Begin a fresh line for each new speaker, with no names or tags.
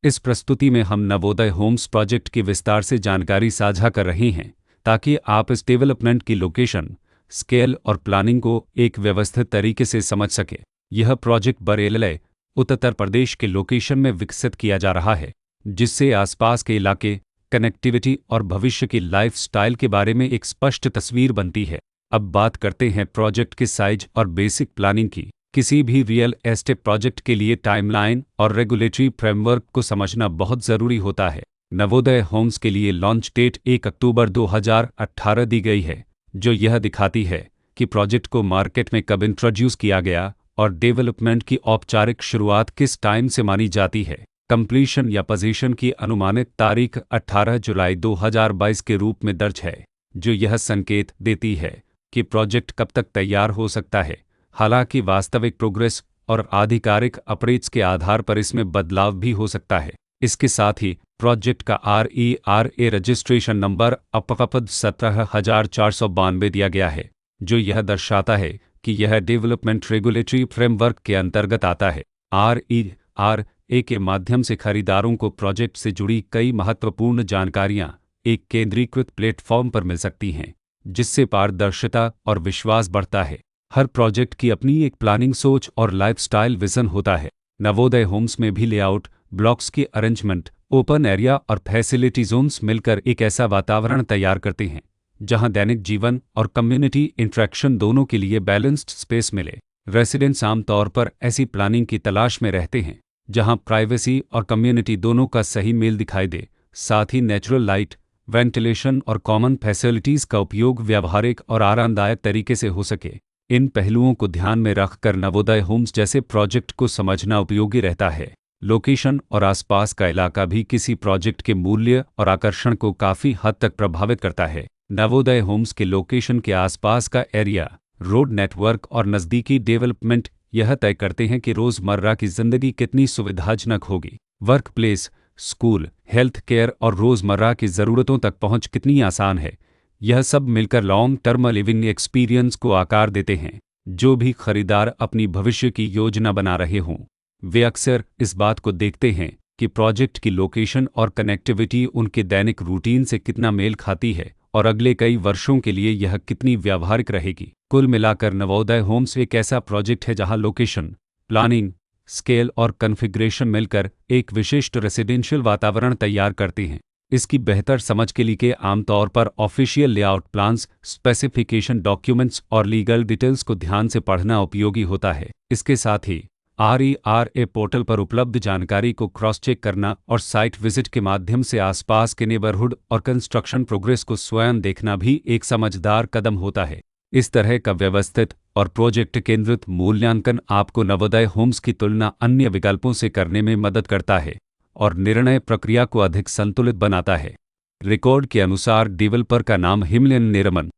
इस प्रस्तुति में हम नवोदय होम्स प्रोजेक्ट की विस्तार से जानकारी साझा कर रहे हैं ताकि आप इस डेवलपमेंट की लोकेशन, स्केल और प्लानिंग को एक व्यवस्थित तरीके से समझ सकें। यह प्रोजेक्ट बरेली, उत्तर प्रदेश के लोकेशन में विकसित किया जा रहा है, जिससे आसपास के इलाके, कनेक्टिविटी और भविष्य की लाइफस्टाइल के बारे में एक स्पष्ट तस्वीर बनती है। अब बात करते हैं प्रोजेक्ट के साइज और बेसिक प्लानिंग की। किसी भी रियल एस्टेट प्रोजेक्ट के लिए टाइमलाइन और रेगुलेटरी फ्रेमवर्क को समझना बहुत ज़रूरी होता है। नवोदय होम्स के लिए लॉन्च डेट 1 अक्टूबर 2018 दी गई है, जो यह दिखाती है कि प्रोजेक्ट को मार्केट में कब इंट्रोड्यूस किया गया और डेवलपमेंट की औपचारिक शुरुआत किस टाइम से मानी जाती है। कंप्लीशन या पोजीशन की अनुमानित तारीख 18 जुलाई 2022 के रूप में दर्ज है, जो यह संकेत देती है कि प्रोजेक्ट कब तक तैयार हो सकता है। हालांकि वास्तविक प्रोग्रेस और आधिकारिक अपडेट्स के आधार पर इसमें बदलाव भी हो सकता है। इसके साथ ही प्रोजेक्ट का RERA रजिस्ट्रेशन नंबर अपपद 17,492 दिया गया है, जो यह दर्शाता है कि यह डेवलपमेंट रेगुलेटरी फ्रेमवर्क के अंतर्गत आता है। RERA के माध्यम से खरीदारों को प्रोजेक्ट से जुड़ी कई महत्वपूर्ण जानकारियां एक केंद्रीकृत प्लेटफॉर्म पर मिल सकती हैं, जिससे पारदर्शिता और विश्वास बढ़ता है। हर प्रोजेक्ट की अपनी एक प्लानिंग सोच और लाइफस्टाइल विजन होता है। नवोदय होम्स में भी लेआउट, ब्लॉक्स की अरेंजमेंट, ओपन एरिया और फैसिलिटी जोन्स मिलकर एक ऐसा वातावरण तैयार करते हैं जहां दैनिक जीवन और कम्युनिटी इंटरेक्शन दोनों के लिए बैलेंस्ड स्पेस मिले। रेसिडेंट्स आमतौर पर ऐसी प्लानिंग की तलाश में रहते हैं जहां प्राइवेसी और कम्युनिटी दोनों का सही मेल दिखाई दे। साथ ही नेचुरल लाइट, वेंटिलेशन और कॉमन फैसिलिटीज़ का उपयोग व्यावहारिक और आरामदायक तरीके से हो सके। इन पहलुओं को ध्यान में रखकर नवोदय होम्स जैसे प्रोजेक्ट को समझना उपयोगी रहता है। लोकेशन और आसपास का इलाका भी किसी प्रोजेक्ट के मूल्य और आकर्षण को काफ़ी हद तक प्रभावित करता है। नवोदय होम्स के लोकेशन के आसपास का एरिया, रोड नेटवर्क और नज़दीकी डेवलपमेंट यह तय करते हैं कि रोज़मर्रा की ज़िंदगी कितनी सुविधाजनक होगी। Work place, school, health care और रोज़मर्रा की ज़रूरतों तक पहुँच कितनी आसान है। यह सब मिलकर लॉन्ग टर्म लिविंग एक्सपीरियंस को आकार देते हैं। जो भी खरीदार अपनी भविष्य की योजना बना रहे हों, वे अक्सर इस बात को देखते हैं कि प्रोजेक्ट की लोकेशन और कनेक्टिविटी उनके दैनिक रूटीन से कितना मेल खाती है और अगले कई वर्षों के लिए यह कितनी व्यावहारिक रहेगी। कुल मिलाकर नवोदय होम्स एक ऐसा प्रोजेक्ट है जहां लोकेशन, प्लानिंग, स्केल और कॉन्फ़िगरेशन मिलकर एक विशिष्ट रेसिडेंशियल वातावरण तैयार करते हैं। इसकी बेहतर समझ के लिए आमतौर पर official layout plans, specification documents और लीगल डिटेल्स को ध्यान से पढ़ना उपयोगी होता है। इसके साथ ही RERA पोर्टल पर उपलब्ध जानकारी को क्रॉस चेक करना और साइट विजिट के माध्यम से आसपास के नेबरहुड और कंस्ट्रक्शन प्रोग्रेस को स्वयं देखना भी एक समझदार कदम होता है। इस तरह का व्यवस्थित और प्रोजेक्ट केंद्रित मूल्यांकन आपको नवोदय होम्स की तुलना अन्य विकल्पों से करने में मदद करता है और निर्णय प्रक्रिया को अधिक संतुलित बनाता है। रिकॉर्ड के अनुसार डेवलपर का नाम हिमलियन निरमन